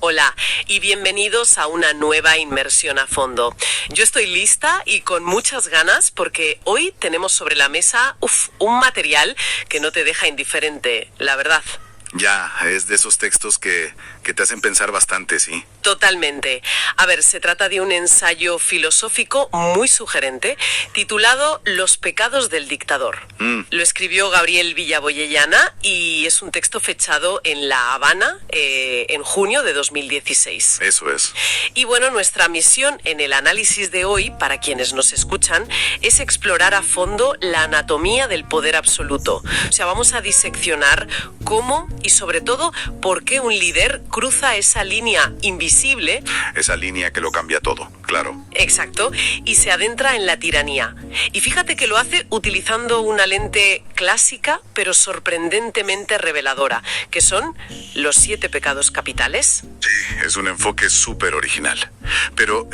Hola y bienvenidos a una nueva inmersión a fondo. Yo estoy lista y con muchas ganas porque hoy tenemos sobre la mesa un material que no te deja indiferente, la verdad. Ya, es de esos textos que te hacen pensar bastante, ¿sí? Totalmente. A ver, se trata de un ensayo filosófico muy sugerente titulado Los pecados del dictador. Lo escribió Gabriel Villaboyellana y es un texto fechado en La Habana en junio de 2016. Eso es. Y bueno, nuestra misión en el análisis de hoy, para quienes nos escuchan, es explorar a fondo la anatomía del poder absoluto. O sea, vamos a diseccionar cómo y sobre todo por qué un líder cruza esa línea invisible. Esa línea que lo cambia todo, claro. Exacto, y se adentra en la tiranía. Y fíjate que lo hace utilizando una lente clásica, pero sorprendentemente reveladora, que son los 7 pecados capitales. Sí, es un enfoque súper original. Pero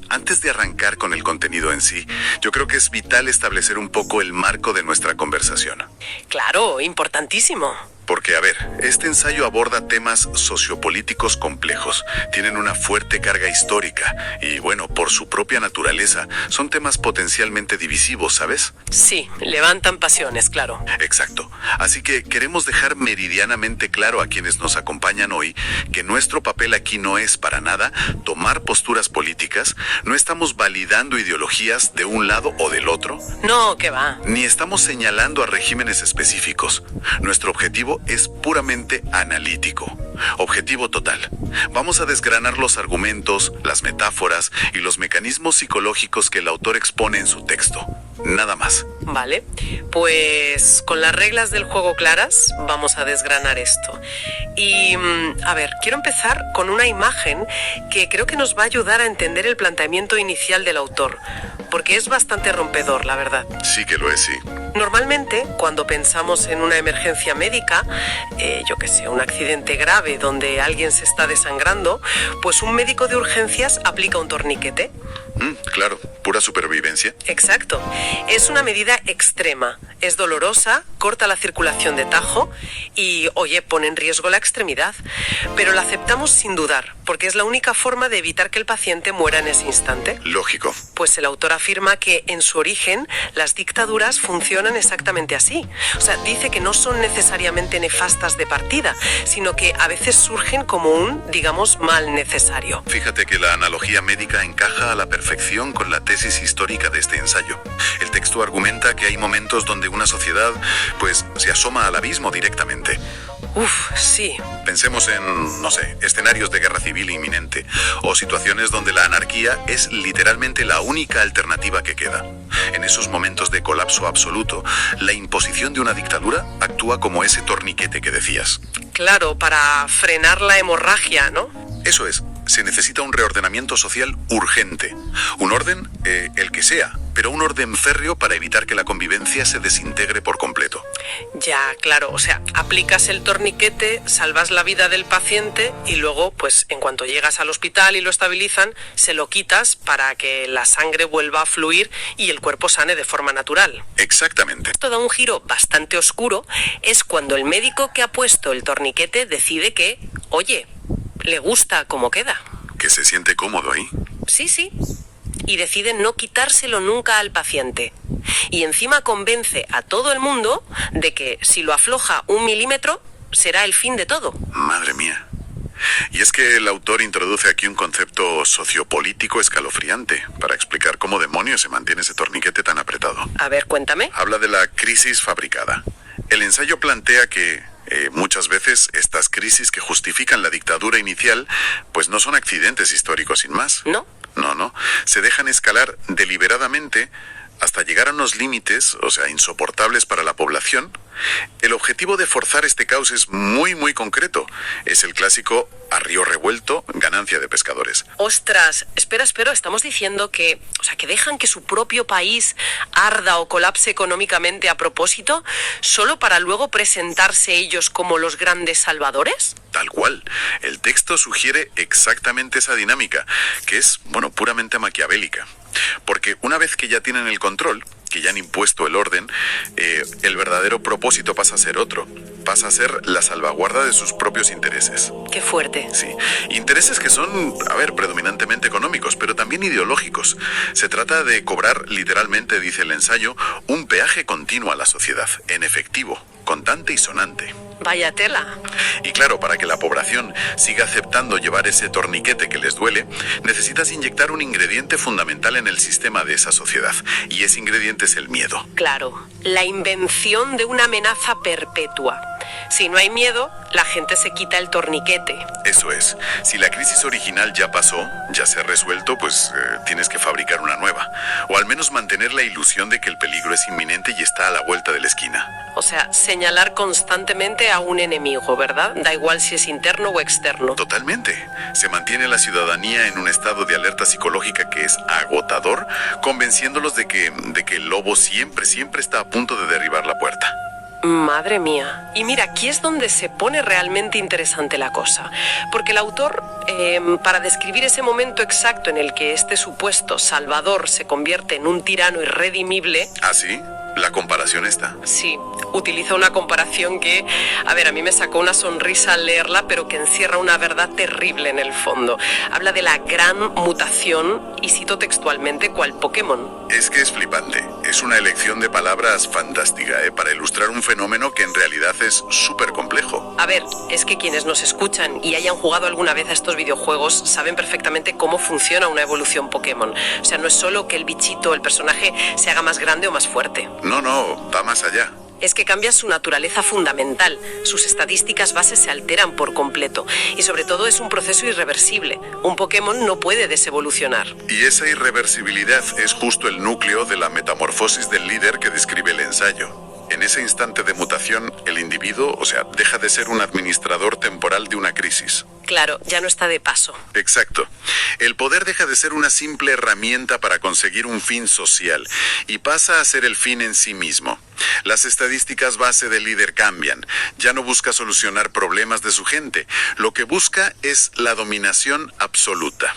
antes de arrancar con el contenido en sí, yo creo que es vital establecer un poco el marco de nuestra conversación. Claro, importantísimo. Porque, a ver, este ensayo aborda temas sociopolíticos complejos, tienen una fuerte carga histórica y, bueno, por su propia naturaleza, son temas potencialmente divisivos, ¿sabes? Sí, levantan pasiones, claro. Exacto. Así que queremos dejar meridianamente claro a quienes nos acompañan hoy que nuestro papel aquí no es para nada tomar posturas políticas, no estamos validando ideologías de un lado o del otro. No, ¿qué va? Ni estamos señalando a regímenes específicos. Nuestro objetivo es puramente analítico. Objetivo total. Vamos a desgranar los argumentos, las metáforas y los mecanismos psicológicos que el autor expone en su texto. Nada más. Vale, pues con las reglas del juego claras vamos a desgranar esto. Y, a ver, quiero empezar con una imagen que creo que nos va a ayudar a entender el planteamiento inicial del autor, porque es bastante rompedor, la verdad. Sí que lo es, sí. Normalmente, cuando pensamos en una emergencia médica, yo qué sé, un accidente grave donde alguien se está desangrando, pues un médico de urgencias aplica un torniquete. Claro, pura supervivencia. Exacto. Es una medida extrema. Es dolorosa, corta la circulación de tajo y, oye, pone en riesgo la extremidad. Pero la aceptamos sin dudar, porque es la única forma de evitar que el paciente muera en ese instante. Lógico. Pues el autor afirma que en su origen las dictaduras funcionan exactamente así. O sea, dice que no son necesariamente nefastas de partida, sino que a veces surgen como un, digamos, mal necesario. Fíjate que la analogía médica encaja a la perfección con la tesis histórica de este ensayo. El texto argumenta que hay momentos donde una sociedad, pues, se asoma al abismo directamente. Sí. Pensemos en, no sé, escenarios de guerra civil inminente o situaciones donde la anarquía es literalmente la única alternativa que queda. En esos momentos de colapso absoluto, la imposición de una dictadura actúa como ese torniquete que decías. Claro, para frenar la hemorragia, ¿no? Eso es, se necesita un reordenamiento social urgente. Un orden, el que sea, pero un orden férreo para evitar que la convivencia se desintegre por completo. Ya, claro, o sea, aplicas el torniquete, salvas la vida del paciente y luego, pues, en cuanto llegas al hospital y lo estabilizan, se lo quitas para que la sangre vuelva a fluir y el cuerpo sane de forma natural. Exactamente. Esto da un giro bastante oscuro, es cuando el médico que ha puesto el torniquete decide que, oye, le gusta cómo queda. Que se siente cómodo ahí. Sí. Y decide no quitárselo nunca al paciente. Y encima convence a todo el mundo de que si lo afloja 1 milímetro, será el fin de todo. Madre mía. Y es que el autor introduce aquí un concepto sociopolítico escalofriante para explicar cómo demonios se mantiene ese torniquete tan apretado. A ver, cuéntame. Habla de la crisis fabricada. El ensayo plantea que muchas veces estas crisis que justifican la dictadura inicial, pues no son accidentes históricos sin más. ¿No? No. Se dejan escalar deliberadamente hasta llegar a unos límites, o sea, insoportables para la población. El objetivo de forzar este caos es muy concreto. Es el clásico a río revuelto, ganancia de pescadores. Ostras, espera, estamos diciendo que, o sea, que dejan que su propio país arda o colapse económicamente a propósito, solo para luego presentarse ellos como los grandes salvadores. Tal cual. El texto sugiere exactamente esa dinámica, que es, bueno, puramente maquiavélica. Porque una vez que ya tienen el control, que ya han impuesto el orden, el verdadero propósito pasa a ser otro. pasa a ser la salvaguarda de sus propios intereses. Qué fuerte. Sí, intereses que son, predominantemente económicos, pero también ideológicos. Se trata de cobrar, literalmente, dice el ensayo, un peaje continuo a la sociedad, en efectivo, contante y sonante. Vaya tela. Y claro, para que la población siga aceptando llevar ese torniquete que les duele, necesitas inyectar un ingrediente fundamental en el sistema de esa sociedad, y ese ingrediente es el miedo. Claro, la invención de una amenaza perpetua. Si no hay miedo, la gente se quita el torniquete. Eso es. Si la crisis original ya pasó, ya se ha resuelto, pues tienes que fabricar una nueva. O al menos mantener la ilusión de que el peligro es inminente y está a la vuelta de la esquina. O sea, señalar constantemente a un enemigo, ¿verdad? Da igual si es interno o externo. Totalmente. Se mantiene la ciudadanía en un estado de alerta psicológica que es agotador, convenciéndolos de que el lobo siempre está a punto de derribar la puerta. Madre mía. Y mira, aquí es donde se pone realmente interesante la cosa. Porque el autor, para describir ese momento exacto en el que este supuesto salvador se convierte en un tirano irredimible... ¿Ah, sí? La comparación está. Sí, utiliza una comparación que, a mí me sacó una sonrisa al leerla, pero que encierra una verdad terrible en el fondo. Habla de la gran mutación, y cito textualmente, cual Pokémon. Es que es flipante. Es una elección de palabras fantástica, para ilustrar un fenómeno que en realidad es súper complejo. Es que quienes nos escuchan y hayan jugado alguna vez a estos videojuegos saben perfectamente cómo funciona una evolución Pokémon. O sea, no es solo que el bichito, el personaje, se haga más grande o más fuerte. No, va más allá. Es que cambia su naturaleza fundamental, sus estadísticas bases se alteran por completo y sobre todo es un proceso irreversible. Un Pokémon no puede desevolucionar. Y esa irreversibilidad es justo el núcleo de la metamorfosis del líder que describe el ensayo. En ese instante de mutación, el individuo, deja de ser un administrador temporal de una crisis. Claro, ya no está de paso. Exacto. El poder deja de ser una simple herramienta para conseguir un fin social y pasa a ser el fin en sí mismo. Las estadísticas base del líder cambian. Ya no busca solucionar problemas de su gente. Lo que busca es la dominación absoluta.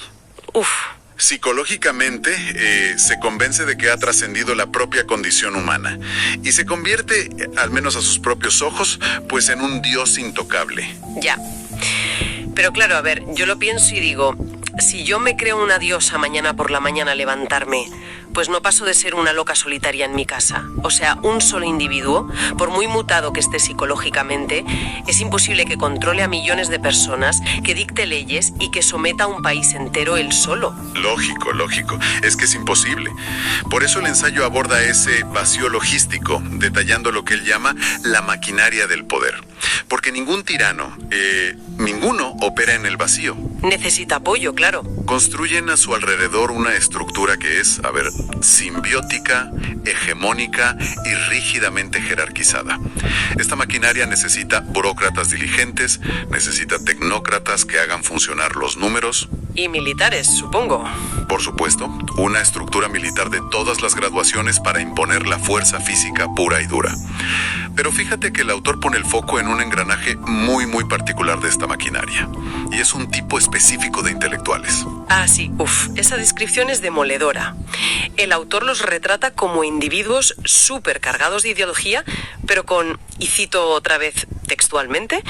Uf. Psicológicamente, se convence de que ha trascendido la propia condición humana y se convierte, al menos a sus propios ojos, pues en un dios intocable. Ya. Pero claro, yo lo pienso y digo, si yo me creo una diosa mañana por la mañana al levantarme, pues no paso de ser una loca solitaria en mi casa. O sea, un solo individuo, por muy mutado que esté psicológicamente, es imposible que controle a millones de personas, que dicte leyes y que someta a un país entero él solo. Lógico. Es que es imposible. Por eso el ensayo aborda ese vacío logístico, detallando lo que él llama la maquinaria del poder. Porque ningún tirano, ninguno opera en el vacío. Necesita apoyo, claro. Construyen a su alrededor una estructura que es, simbiótica, hegemónica y rígidamente jerarquizada. Esta maquinaria necesita burócratas diligentes, necesita tecnócratas que hagan funcionar los números. Y militares, supongo. Por supuesto, una estructura militar de todas las graduaciones para imponer la fuerza física pura y dura. Pero fíjate que el autor pone el foco en un engranaje muy particular de esta maquinaria. Y es un tipo específico de intelectuales. Ah, sí, esa descripción es demoledora. El autor los retrata como individuos súper cargados de ideología, pero con, y cito otra vez textualmente,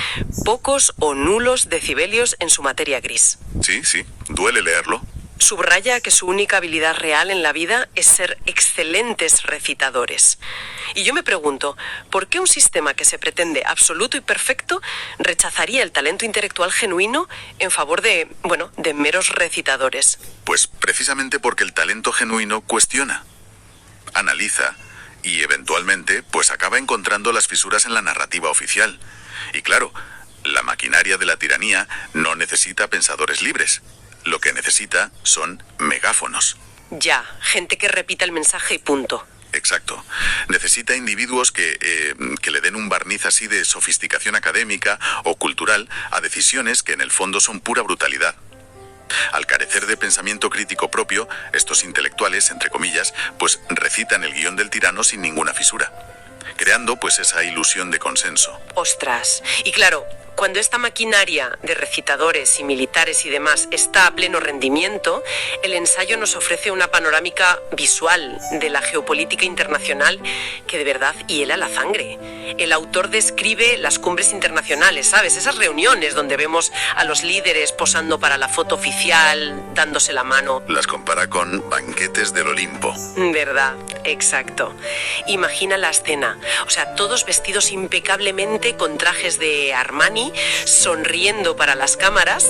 pocos o nulos decibelios en su materia gris. Sí, duele leerlo. Subraya que su única habilidad real en la vida es ser excelentes recitadores. Y yo me pregunto, ¿por qué un sistema que se pretende absoluto y perfecto rechazaría el talento intelectual genuino en favor de meros recitadores? Pues precisamente porque el talento genuino cuestiona, analiza y eventualmente pues acaba encontrando las fisuras en la narrativa oficial. Y claro, la maquinaria de la tiranía no necesita pensadores libres. Lo que necesita son megáfonos. Ya, gente que repita el mensaje y punto. Exacto. Necesita individuos que le den un barniz así de sofisticación académica o cultural a decisiones que en el fondo son pura brutalidad. Al carecer de pensamiento crítico propio, estos intelectuales, entre comillas, pues recitan el guión del tirano sin ninguna fisura, creando pues esa ilusión de consenso. Ostras. Y claro, Cuando esta maquinaria de recitadores y militares y demás está a pleno rendimiento, el ensayo nos ofrece una panorámica visual de la geopolítica internacional que de verdad hiela la sangre. El autor describe las cumbres internacionales, ¿sabes? Esas reuniones donde vemos a los líderes posando para la foto oficial, dándose la mano. Las compara con banquetes del Olimpo. ¿Verdad? Exacto. Imagina la escena. O sea, todos vestidos impecablemente con trajes de Armani, sonriendo para las cámaras.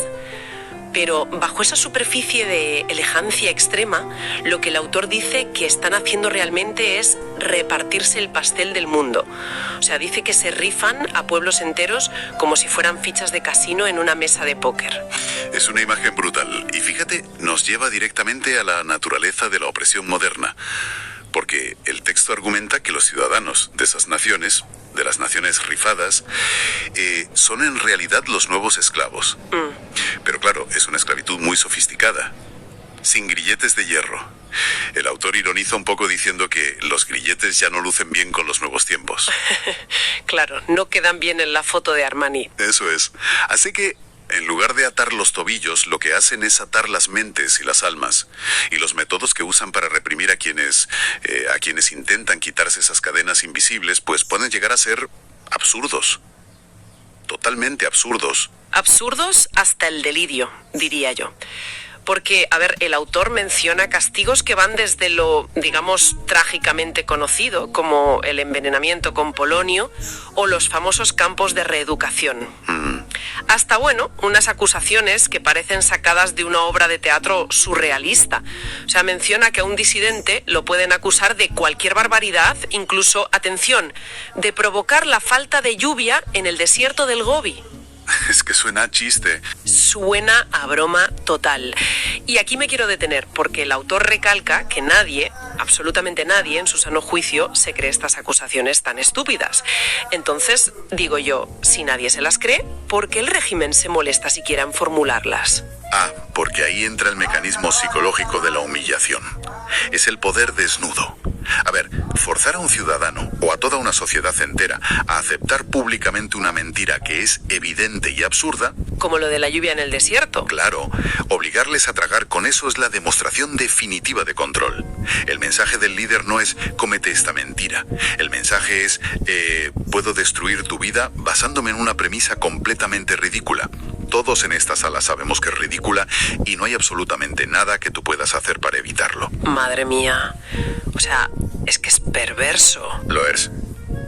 Pero bajo esa superficie de elegancia extrema, lo que el autor dice que están haciendo realmente es repartirse el pastel del mundo. O sea, dice que se rifan a pueblos enteros como si fueran fichas de casino en una mesa de póker. Es una imagen brutal y fíjate, nos lleva directamente a la naturaleza de la opresión moderna. Porque el texto argumenta que los ciudadanos de esas naciones, de las naciones rifadas, son en realidad los nuevos esclavos. Pero claro, es una esclavitud muy sofisticada, sin grilletes de hierro. El autor ironiza un poco diciendo que los grilletes ya no lucen bien con los nuevos tiempos. Claro, no quedan bien en la foto de Armani. Eso es. Así que, en lugar de atar los tobillos, lo que hacen es atar las mentes y las almas. Y los métodos que usan para reprimir a quienes intentan quitarse esas cadenas invisibles, pues pueden llegar a ser absurdos. Totalmente absurdos. Absurdos hasta el delirio, diría yo. Porque, a ver, el autor menciona castigos que van desde lo, digamos, trágicamente conocido, como el envenenamiento con polonio o los famosos campos de reeducación. Hasta, bueno, unas acusaciones que parecen sacadas de una obra de teatro surrealista. O sea, menciona que a un disidente lo pueden acusar de cualquier barbaridad, incluso, atención, de provocar la falta de lluvia en el desierto del Gobi. Es que suena a chiste. Suena a broma total. Y aquí me quiero detener porque el autor recalca que nadie, absolutamente nadie, en su sano juicio, se cree estas acusaciones tan estúpidas. Entonces, digo yo, si nadie se las cree, ¿por qué el régimen se molesta siquiera en formularlas? Porque ahí entra el mecanismo psicológico de la humillación. Es el poder desnudo. A ver, forzar a un ciudadano o a toda una sociedad entera a aceptar públicamente una mentira que es evidente y absurda... Como lo de la lluvia en el desierto. Claro, obligarles a tragar con eso es la demostración definitiva de control. El mensaje del líder no es comete esta mentira. El mensaje es puedo destruir tu vida basándome en una premisa completamente ridícula. Todos en esta sala sabemos que es ridícula y no hay absolutamente nada que tú puedas hacer para evitarlo. Madre mía. O sea, es que es perverso. Lo es.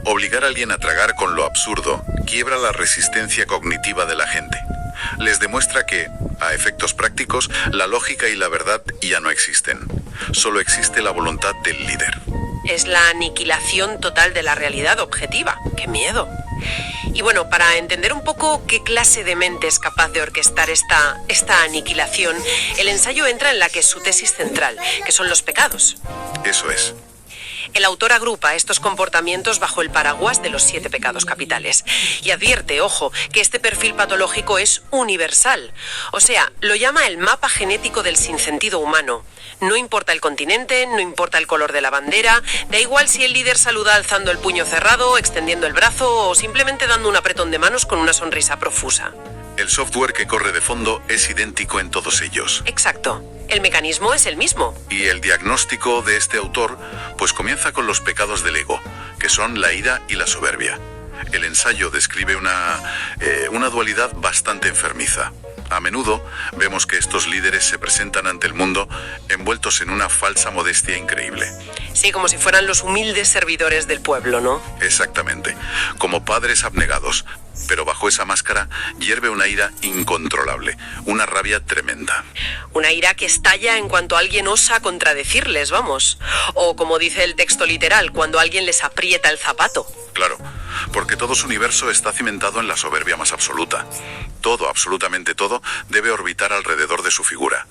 Obligar a alguien a tragar con lo absurdo quiebra la resistencia cognitiva de la gente. Les demuestra que, a efectos prácticos, la lógica y la verdad ya no existen. Solo existe la voluntad del líder. Es la aniquilación total de la realidad objetiva. ¡Qué miedo! Y bueno, para entender un poco qué clase de mente es capaz de orquestar esta aniquilación, el ensayo entra en la que es su tesis central, que son los pecados. Eso es. El autor agrupa estos comportamientos bajo el paraguas de los 7 pecados capitales. Y advierte, ojo, que este perfil patológico es universal. O sea, lo llama el mapa genético del sinsentido humano. No importa el continente, no importa el color de la bandera, da igual si el líder saluda alzando el puño cerrado, extendiendo el brazo o simplemente dando un apretón de manos con una sonrisa profusa. El software que corre de fondo es idéntico en todos ellos. Exacto. El mecanismo es el mismo. Y el diagnóstico de este autor, pues comienza con los pecados del ego, que son la ira y la soberbia. El ensayo describe una dualidad bastante enfermiza. A menudo vemos que estos líderes se presentan ante el mundo envueltos en una falsa modestia increíble. Sí, como si fueran los humildes servidores del pueblo, ¿no? Exactamente, como padres abnegados, pero bajo esa máscara hierve una ira incontrolable, una rabia tremenda. Una ira que estalla en cuanto alguien osa contradecirles, vamos. O como dice el texto literal, cuando alguien les aprieta el zapato. Claro, porque todo su universo está cimentado en la soberbia más absoluta. Todo, absolutamente todo, debe orbitar alrededor de su figura.